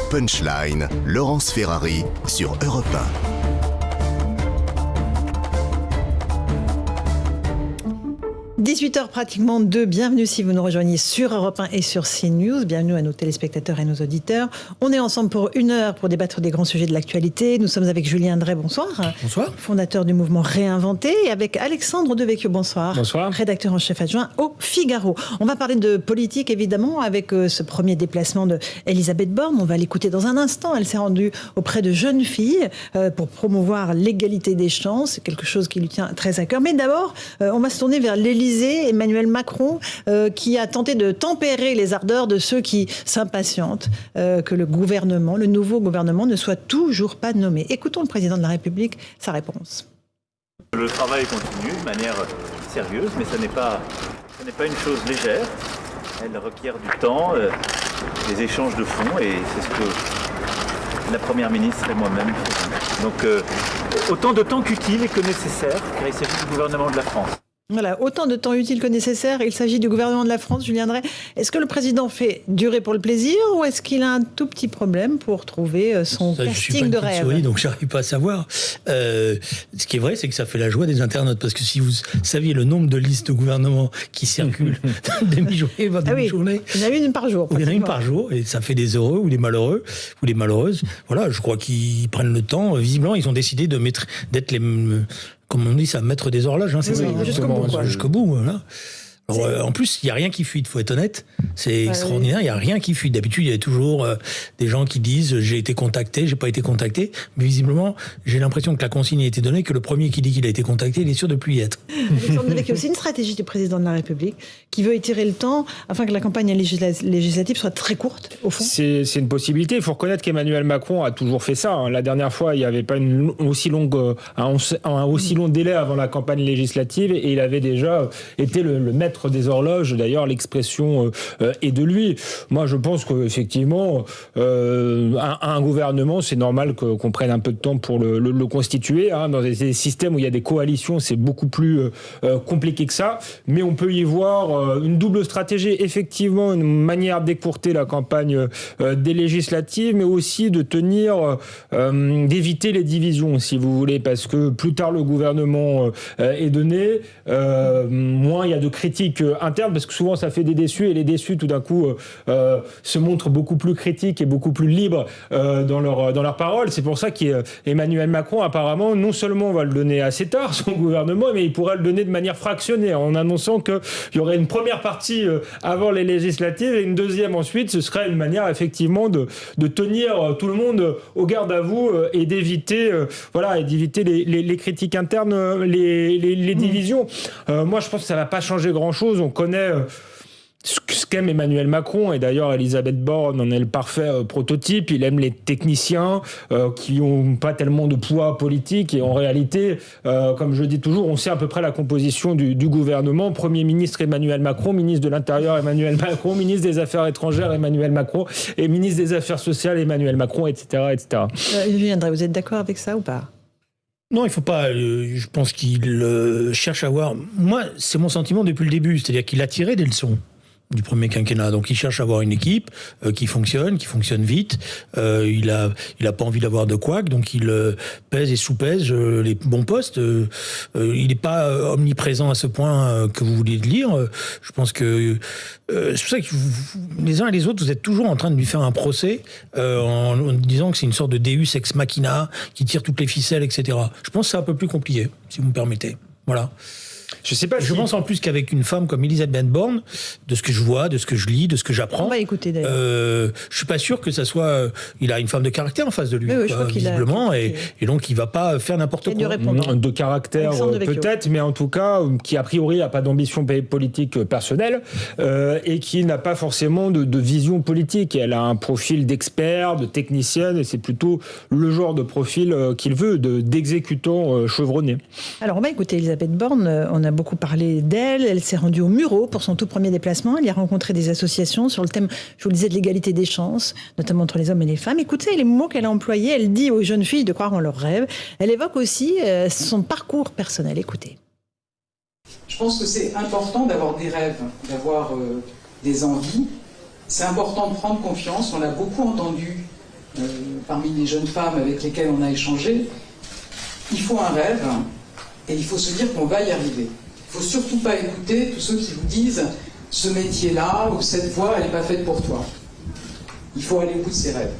Punchline, Laurence Ferrari sur Europe 1. 18h pratiquement 2, bienvenue si vous nous rejoignez sur Europe 1 et sur CNews, bienvenue à nos téléspectateurs et nos auditeurs. On est ensemble pour 1 heure pour débattre des grands sujets de l'actualité. Nous sommes avec Julien Drey, bonsoir. Bonsoir. Fondateur du mouvement Réinventé, et avec Alexandre Devecchio, bonsoir. Bonsoir. Rédacteur en chef adjoint au Figaro. On va parler de politique évidemment avec ce premier déplacement de Elisabeth Borne. On va l'écouter dans un instant. Elle s'est rendue auprès de jeunes filles pour promouvoir l'égalité des chances, c'est quelque chose qui lui tient très à cœur. Mais d'abord, on va se tourner vers l'Élysée. Emmanuel Macron qui a tenté de tempérer les ardeurs de ceux qui s'impatientent que le nouveau gouvernement ne soit toujours pas nommé. Écoutons le président de la République, sa réponse. Le travail continue de manière sérieuse, mais ce n'est pas une chose légère. Elle requiert du temps, des échanges de fond, et c'est ce que la Première ministre et moi-même faisons. Donc autant de temps qu'utile et que nécessaire, car il s'agit du gouvernement de la France. Voilà, autant de temps utile que nécessaire. Il s'agit du gouvernement de la France, Julien Drey. Est-ce que le président fait durer pour le plaisir ou est-ce qu'il a un tout petit problème pour trouver son casting de rêve ? Souris, donc j'arrive pas à savoir. Ce qui est vrai, c'est que ça fait la joie des internautes, parce que si vous saviez le nombre de listes de gouvernement qui circulent demi-journée, demi-journée, il y en a une par jour. Il y en a une par jour, et ça fait des heureux ou des malheureux ou des malheureuses. Voilà, je crois qu'ils prennent le temps. Visiblement, ils ont décidé d'être les, comme on dit, ça, maître des horloges, hein, c'est ça. Jusqu'au bout, voilà. Alors, en plus, il n'y a rien qui fuite, il faut être honnête. C'est extraordinaire, il n'y a rien qui fuite. D'habitude, il y a toujours des gens qui disent « j'ai été contacté, j'ai pas été contacté ». Mais visiblement, j'ai l'impression que la consigne a été donnée, que le premier qui dit qu'il a été contacté, il est sûr de ne plus y être. Alexandre Devecchio, c'est une stratégie du président de la République qui veut étirer le temps afin que la campagne législative soit très courte, au fond. C'est une possibilité. Il faut reconnaître qu'Emmanuel Macron a toujours fait ça. La dernière fois, il n'y avait pas un aussi long délai avant la campagne législative, et il avait déjà été le maître des horloges. D'ailleurs, l'expression est de lui. Moi, je pense qu'effectivement, un gouvernement, c'est normal qu'on prenne un peu de temps pour le constituer. Dans des systèmes où il y a des coalitions, c'est beaucoup plus compliqué que ça. Mais on peut y voir une double stratégie. Effectivement, une manière d'écourter la campagne des législatives, mais aussi de d'éviter les divisions, si vous voulez, parce que plus tard le gouvernement est donné, moins il y a de critiques internes, parce que souvent ça fait des déçus, et les déçus tout d'un coup se montrent beaucoup plus critiques et beaucoup plus libres dans leurs paroles. C'est pour ça qu'Emmanuel Macron apparemment non seulement va le donner assez tard, son gouvernement, mais il pourrait le donner de manière fractionnée, en annonçant qu'il y aurait une première partie avant les législatives et une deuxième ensuite. Ce serait une manière effectivement de tenir tout le monde au garde à vous et d'éviter les critiques internes, les divisions. Moi je pense que ça va pas changer grand chose. On connaît ce qu'aime Emmanuel Macron, et d'ailleurs Elisabeth Borne en est le parfait prototype. Il aime les techniciens qui n'ont pas tellement de poids politique, et en réalité, comme je dis toujours, on sait à peu près la composition du gouvernement. Premier ministre Emmanuel Macron, ministre de l'Intérieur Emmanuel Macron, ministre des Affaires étrangères Emmanuel Macron, et ministre des Affaires sociales Emmanuel Macron, etc. Julien Drey, vous êtes d'accord avec ça ou pas ? Non, il faut pas. Je pense qu'il cherche à avoir. Moi, c'est mon sentiment depuis le début, c'est-à-dire qu'il a tiré des leçons du premier quinquennat. Donc il cherche à avoir une équipe qui fonctionne vite. Il a pas envie d'avoir de couac, donc il pèse et sous-pèse les bons postes. Il n'est pas omniprésent à ce point que vous vouliez le dire. Je pense que c'est pour ça que les uns et les autres, vous êtes toujours en train de lui faire un procès en disant que c'est une sorte de Deus ex machina qui tire toutes les ficelles, etc. Je pense que c'est un peu plus compliqué, si vous me permettez. Voilà. Je pense en plus qu'avec une femme comme Elisabeth Borne, de ce que je vois, de ce que je lis, de ce que j'apprends, on va écouter d'ailleurs. Je suis pas sûr que ça soit. Il a une femme de caractère en face de lui, je crois visiblement, et donc il va pas faire n'importe quoi. De caractère peut-être, mais en tout cas qui a priori n'a pas d'ambition politique personnelle et qui n'a pas forcément de vision politique. Elle a un profil d'expert, de technicienne, et c'est plutôt le genre de profil qu'il veut, d'exécutant chevronné. Alors on va écouter Elisabeth Borne. On a beaucoup parlé d'elle. Elle s'est rendue au Murau pour son tout premier déplacement. Elle y a rencontré des associations sur le thème, je vous le disais, de l'égalité des chances, notamment entre les hommes et les femmes. Écoutez les mots qu'elle a employés. Elle dit aux jeunes filles de croire en leurs rêves. Elle évoque aussi son parcours personnel. Écoutez. Je pense que c'est important d'avoir des rêves, d'avoir des envies. C'est important de prendre confiance. On l'a beaucoup entendu parmi les jeunes femmes avec lesquelles on a échangé, il faut un rêve et il faut se dire qu'on va y arriver. Il ne faut surtout pas écouter tous ceux qui vous disent « ce métier-là ou cette voie, elle n'est pas faite pour toi ». Il faut aller au bout de ses rêves.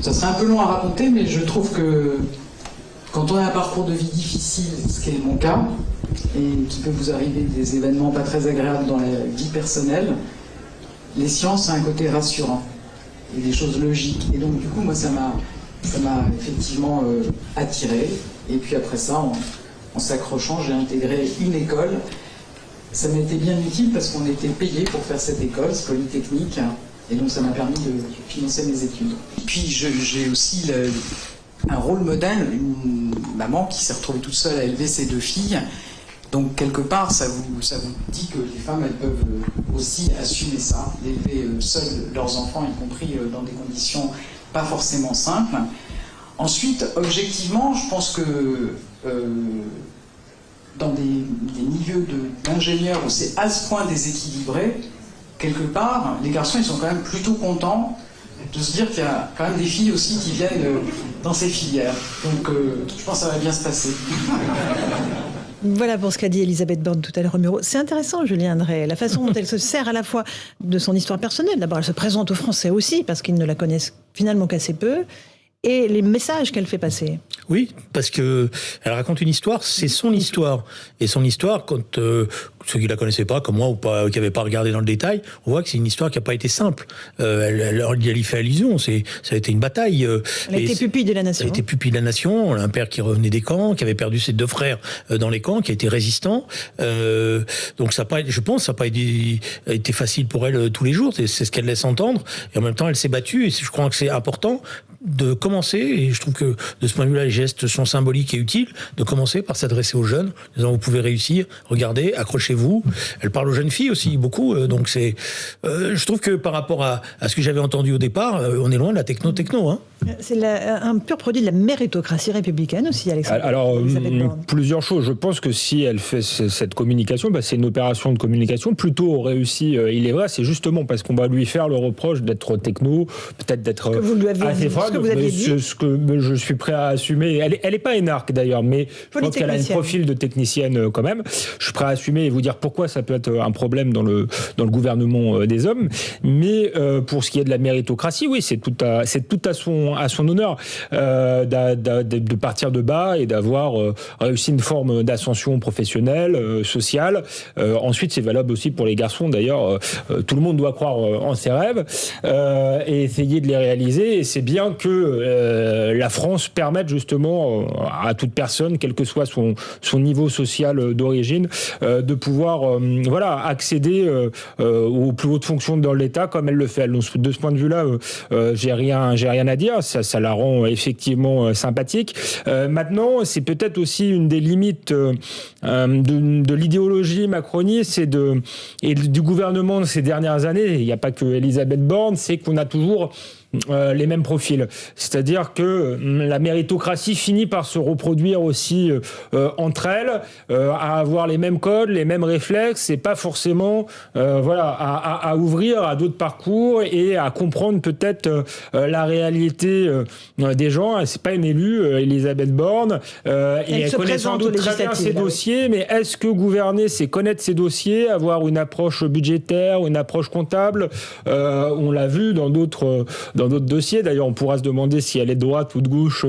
Ça serait un peu long à raconter, mais je trouve que quand on a un parcours de vie difficile, ce qui est mon cas, et qui peut vous arriver des événements pas très agréables dans la vie personnelle, les sciences ont un côté rassurant et des choses logiques. Et donc du coup, moi, ça m'a effectivement attiré. Et puis après ça, en s'accrochant, j'ai intégré une école. Ça m'a été bien utile parce qu'on était payé pour faire cette école, ce Polytechnique. Et donc ça m'a permis de financer mes études. Et puis j'ai aussi un rôle modèle, une maman qui s'est retrouvée toute seule à élever ses 2 filles. Donc quelque part, ça vous dit que les femmes, elles peuvent aussi assumer ça, d'élever seules leurs enfants, y compris dans des conditions pas forcément simples. Ensuite, objectivement, je pense que dans des milieux d'ingénieurs où c'est à ce point déséquilibré, quelque part, les garçons, ils sont quand même plutôt contents de se dire qu'il y a quand même des filles aussi qui viennent dans ces filières. Donc, je pense que ça va bien se passer. Voilà pour ce qu'a dit Elisabeth Borne tout à l'heure au Muro. C'est intéressant, Julien Drey, la façon dont elle se sert à la fois de son histoire personnelle. D'abord, elle se présente aux Français aussi, parce qu'ils ne la connaissent finalement qu'assez peu, et les messages qu'elle fait passer. Oui, parce que elle raconte une histoire, c'est son histoire. Et son histoire, quand ceux qui la connaissaient pas, comme moi, ou pas, qui n'avaient pas regardé dans le détail, on voit que c'est une histoire qui n'a pas été simple. Elle y fait allusion, ça a été une bataille. Elle a été pupille de la nation. Elle a été pupille de la nation, un père qui revenait des camps, qui avait perdu ses 2 frères dans les camps, qui a été résistant. Donc ça a pas, je pense, ça n'a pas été facile pour elle tous les jours, c'est ce qu'elle laisse entendre. Et en même temps, elle s'est battue, et je crois que c'est important de commencer, et je trouve que de ce point de vue-là, les gestes sont symboliques et utiles, de commencer par s'adresser aux jeunes, en disant vous pouvez réussir, regardez, accrochez-vous. Elle parle aux jeunes filles aussi, beaucoup, donc c'est... je trouve que par rapport à ce que j'avais entendu au départ, on est loin de la techno, hein. C'est un pur produit de la méritocratie républicaine aussi, Alexandre. Alors, plusieurs choses. Je pense que si elle fait cette communication, c'est une opération de communication plutôt réussie, il est vrai, c'est justement parce qu'on va lui faire le reproche d'être techno, peut-être d'être assez froide. Ce que je suis prêt à assumer. Elle n'est pas énarque d'ailleurs, mais je pense qu'elle a un profil de technicienne quand même. Je suis prêt à assumer et vous dire pourquoi ça peut être un problème dans le gouvernement des hommes. Mais pour ce qui est de la méritocratie, oui, c'est tout à son honneur de partir de bas et d'avoir réussi une forme d'ascension professionnelle, sociale. Ensuite, c'est valable aussi pour les garçons. D'ailleurs, tout le monde doit croire en ses rêves et essayer de les réaliser. Et c'est bien que la France permette justement à toute personne, quel que soit son niveau social d'origine, de pouvoir accéder aux plus hautes fonctions dans l'État comme elle le fait. Donc, de ce point de vue-là, j'ai rien à dire. Ça la rend effectivement sympathique. Maintenant, c'est peut-être aussi une des limites de l'idéologie macroniste et du gouvernement de ces dernières années. Il n'y a pas que Elisabeth Borne, c'est qu'on a toujours les mêmes profils. C'est-à-dire que la méritocratie finit par se reproduire aussi entre elles, à avoir les mêmes codes, les mêmes réflexes, et pas forcément à ouvrir à d'autres parcours et à comprendre peut-être la réalité des gens. C'est pas une élue, Elisabeth Borne, et elle connaît sans doute très bien ses dossiers, mais est-ce que gouverner, c'est connaître ses dossiers, avoir une approche budgétaire, une approche comptable? On l'a vu dans d'autres dossiers. D'ailleurs, on pourra se demander si elle est de droite ou de gauche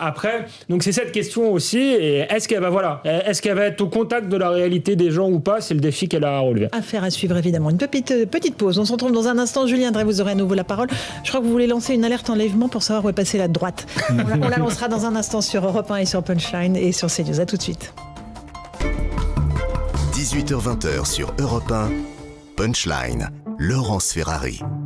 après. Donc c'est cette question aussi. Et est-ce qu'elle va être au contact de la réalité des gens ou pas? C'est le défi qu'elle a à relever. Affaire à suivre évidemment. Une petite pause. On se retrouve dans un instant. Julien Drey, vous aurez à nouveau la parole. Je crois que vous voulez lancer une alerte enlèvement pour savoir où est passée la droite. On la lancera dans un instant sur Europe 1 et sur Punchline et sur CNews. À tout de suite. 18h-20h sur Europe 1, Punchline, Laurence Ferrari.